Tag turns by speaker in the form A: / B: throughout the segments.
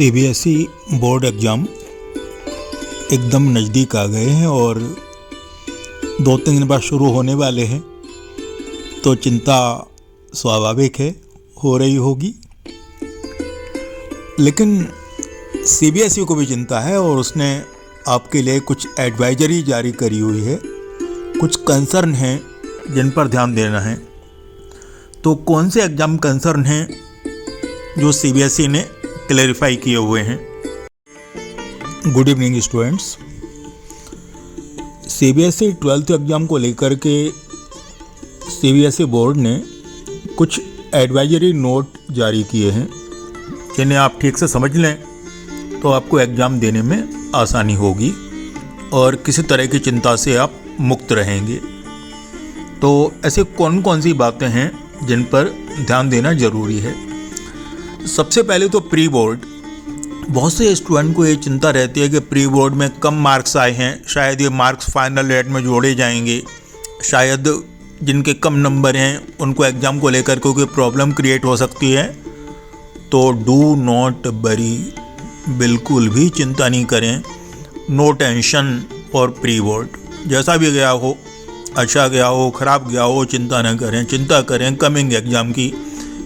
A: CBSE board exam एकदम नज़दीक आ गए हैं और 2-3 दिन बाद शुरू होने वाले हैं, तो चिंता स्वाभाविक है, हो रही होगी। लेकिन सीबीएसई को भी चिंता है और उसने आपके लिए कुछ एडवाइजरी जारी करी हुई है, कुछ कंसर्न हैं जिन पर ध्यान देना है। तो कौन से एग्ज़ाम कंसर्न हैं जो सीबीएसई ने क्लैरिफाई किए हुए हैं? Good evening students. CBSE 12th exam को लेकर के सीबीएसई बोर्ड ने कुछ एडवाइजरी नोट जारी किए हैं, जिन्हें आप ठीक से समझ लें तो आपको एग्ज़ाम देने में आसानी होगी और किसी तरह की चिंता से आप मुक्त रहेंगे। तो ऐसे कौन कौन सी बातें हैं जिन पर ध्यान देना ज़रूरी है? सबसे पहले तो प्री बोर्ड। बहुत से स्टूडेंट को ये चिंता रहती है कि प्री बोर्ड में कम मार्क्स आए हैं, शायद ये मार्क्स फाइनल रेट में जोड़े जाएंगे, शायद जिनके कम नंबर हैं उनको एग्ज़ाम को लेकर कोई प्रॉब्लम क्रिएट हो सकती है। तो डू नॉट वरी, बिल्कुल भी चिंता नहीं करें। No tension for pre board. जैसा भी गया हो, अच्छा गया हो, ख़राब गया हो, चिंता न करें। चिंता करें कमिंग एग्ज़ाम की,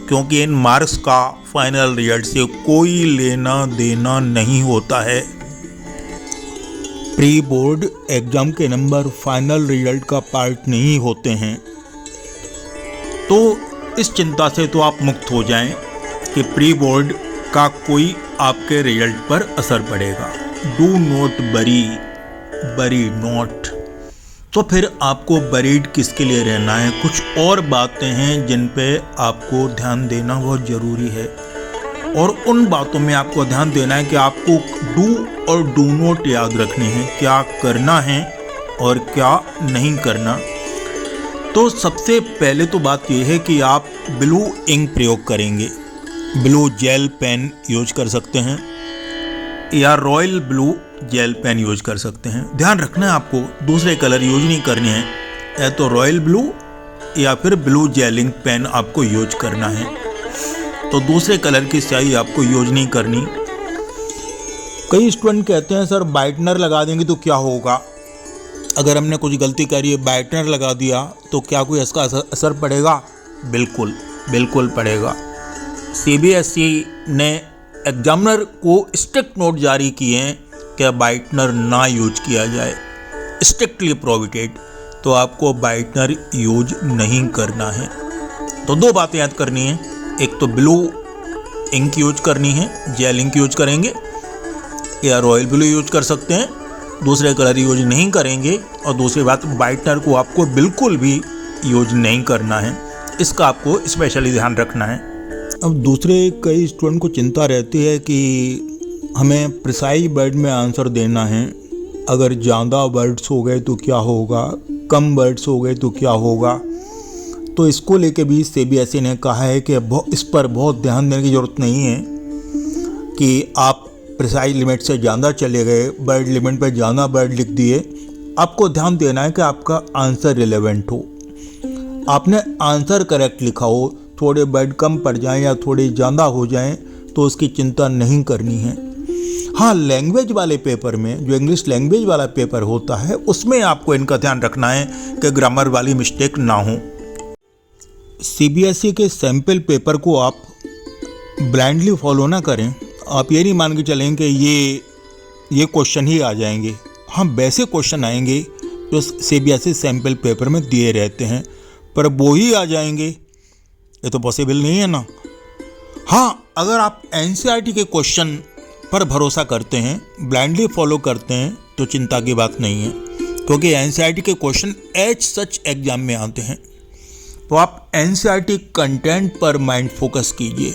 A: क्योंकि इन मार्क्स का फाइनल रिजल्ट से कोई लेना देना नहीं होता है। प्री बोर्ड एग्ज़ाम के नंबर फाइनल रिजल्ट का पार्ट नहीं होते हैं। तो इस चिंता से तो आप मुक्त हो जाएं कि प्री बोर्ड का कोई आपके रिजल्ट पर असर पड़ेगा। Do not worry not. तो फिर आपको वरीड किसके लिए रहना है? कुछ और बातें हैं जिन पे आपको ध्यान देना बहुत ज़रूरी है, और उन बातों में आपको ध्यान देना है कि आपको डू और डू नॉट याद रखने हैं, क्या करना है और क्या नहीं करना। तो सबसे पहले तो बात यह है कि आप ब्लू इंक प्रयोग करेंगे। ब्लू जेल पेन यूज कर सकते हैं या royal blue gel pen use कर सकते हैं। ध्यान रखना है आपको दूसरे कलर यूज नहीं करने हैं, या तो रॉयल ब्लू या फिर ब्लू जेल इंक पेन आपको यूज करना है। तो दूसरे कलर की स्याही आपको यूज नहीं करनी। कई स्टूडेंट कहते हैं सर ब्राइटनर लगा देंगे तो क्या होगा? अगर हमने कुछ गलती करी है, ब्राइटनर लगा दिया तो क्या कोई इसका असर पड़ेगा? बिल्कुल पड़ेगा। सीबीएसई ने एग्जामिनर को स्ट्रिक्ट नोट जारी किए हैं कि ब्राइटनर ना यूज किया जाए, स्ट्रिक्टली प्रोहिबिटेड। तो आपको ब्राइटनर यूज नहीं करना है। तो दो बातें याद करनी है, एक तो ब्लू इंक यूज करनी है, जेल इंक यूज करेंगे या रॉयल ब्लू यूज कर सकते हैं, दूसरे कलर यूज नहीं करेंगे। और दूसरी बात, ब्राइटनर को आपको बिल्कुल भी यूज नहीं करना है, इसका आपको स्पेशली ध्यान रखना है। अब दूसरे कई स्टूडेंट को चिंता रहती है कि हमें प्रिसाइज वर्ड में आंसर देना है। अगर ज़्यादा वर्ड्स हो गए तो क्या होगा, कम वर्ड्स हो गए तो क्या होगा? तो इसको लेके भी सीबीएसई ने कहा है कि इस पर बहुत ध्यान देने की ज़रूरत नहीं है कि आप प्रिसाइज लिमिट से ज़्यादा चले गए, वर्ड लिमिट पर ज़्यादा वर्ड लिख दिए। आपको ध्यान देना है कि आपका आंसर रिलेवेंट हो, आपने आंसर करेक्ट लिखा हो। थोड़े वर्ड कम पड़ जाएं या थोड़े ज़्यादा हो जाएं तो उसकी चिंता नहीं करनी है। हाँ, लैंग्वेज वाले पेपर में, जो इंग्लिश लैंग्वेज वाला पेपर होता है, उसमें आपको इनका ध्यान रखना है कि ग्रामर वाली मिस्टेक ना हो। सीबीएसई के सैम्पल पेपर को आप ब्लाइंडली फॉलो ना करें। आप ये नहीं मान के चलें कि ये क्वेश्चन ही आ जाएंगे। हाँ, वैसे क्वेश्चन आएंगे जो सीबीएसई सैम्पल पेपर में दिए रहते हैं, पर वो ही आ जाएंगे ये तो पॉसिबल नहीं है ना। हाँ, अगर आप एनसीईआरटी के क्वेश्चन पर भरोसा करते हैं, ब्लाइंडली फॉलो करते हैं, तो चिंता की बात नहीं है, क्योंकि एनसीईआरटी के क्वेश्चन एज सच एग्जाम में आते हैं। तो आप एनसीईआरटी कंटेंट पर माइंड फोकस कीजिए।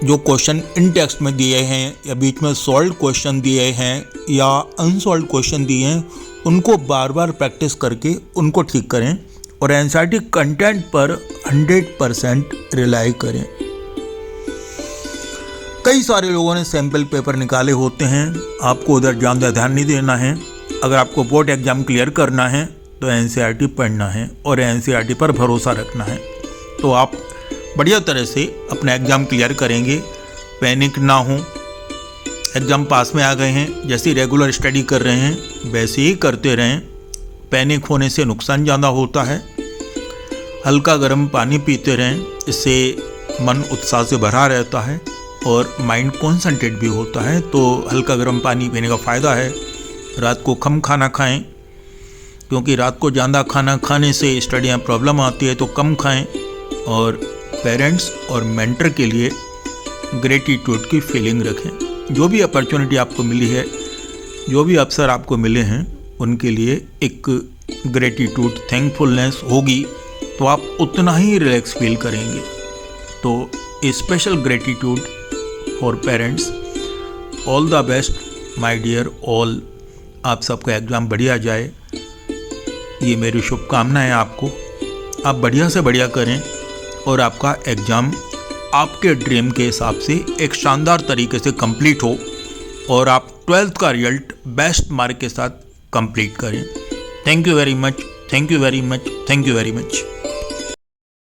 A: जो क्वेश्चन इन टेक्स्ट में दिए हैं या बीच में सॉल्व क्वेश्चन दिए हैं या अनसॉल्व क्वेश्चन दिए हैं, उनको बार बार प्रैक्टिस करके उनको ठीक करें और एनसीईआरटी कंटेंट पर 100% रिलाई करें। कई सारे लोगों ने सैम्पल पेपर निकाले होते हैं, आपको उधर ज़्यादा ध्यान नहीं देना है। अगर आपको बोर्ड एग्ज़ाम क्लियर करना है तो एनसीईआरटी पढ़ना है और एनसीईआरटी पर भरोसा रखना है, तो आप बढ़िया तरह से अपना एग्ज़ाम क्लियर करेंगे। पैनिक ना हो। एग्ज़ाम पास में आ गए हैं, जैसी रेगुलर स्टडी कर रहे हैं वैसे ही करते रहें। पैनिक होने से नुकसान ज़्यादा होता है। हल्का गर्म पानी पीते रहें, इससे मन उत्साह से भरा रहता है और माइंड कॉन्सेंट्रेट भी होता है। तो हल्का गर्म पानी पीने का फ़ायदा है। रात को कम खाना खाएं, क्योंकि रात को ज़्यादा खाना खाने से स्टडी में प्रॉब्लम आती है, तो कम खाएं। और पेरेंट्स और मेंटर के लिए ग्रेटिट्यूड की फीलिंग रखें। जो भी अपॉर्चुनिटी आपको मिली है, जो भी अवसर आपको मिले हैं, उनके लिए एक ग्रेटिट्यूड, थैंकफुलनेस होगी तो आप उतना ही रिलैक्स फील करेंगे। तो a special gratitude for parents. All the best my dear all. आप सबका एग्ज़ाम बढ़िया जाए, ये मेरी शुभकामनाएं आपको। आप बढ़िया से बढ़िया करें और आपका एग्ज़ाम आपके ड्रीम के हिसाब से एक शानदार तरीके से कंप्लीट हो और आप 12th का रिजल्ट बेस्ट मार्क के साथ कंप्लीट करें। Thank you very much, thank you very much, thank you very much.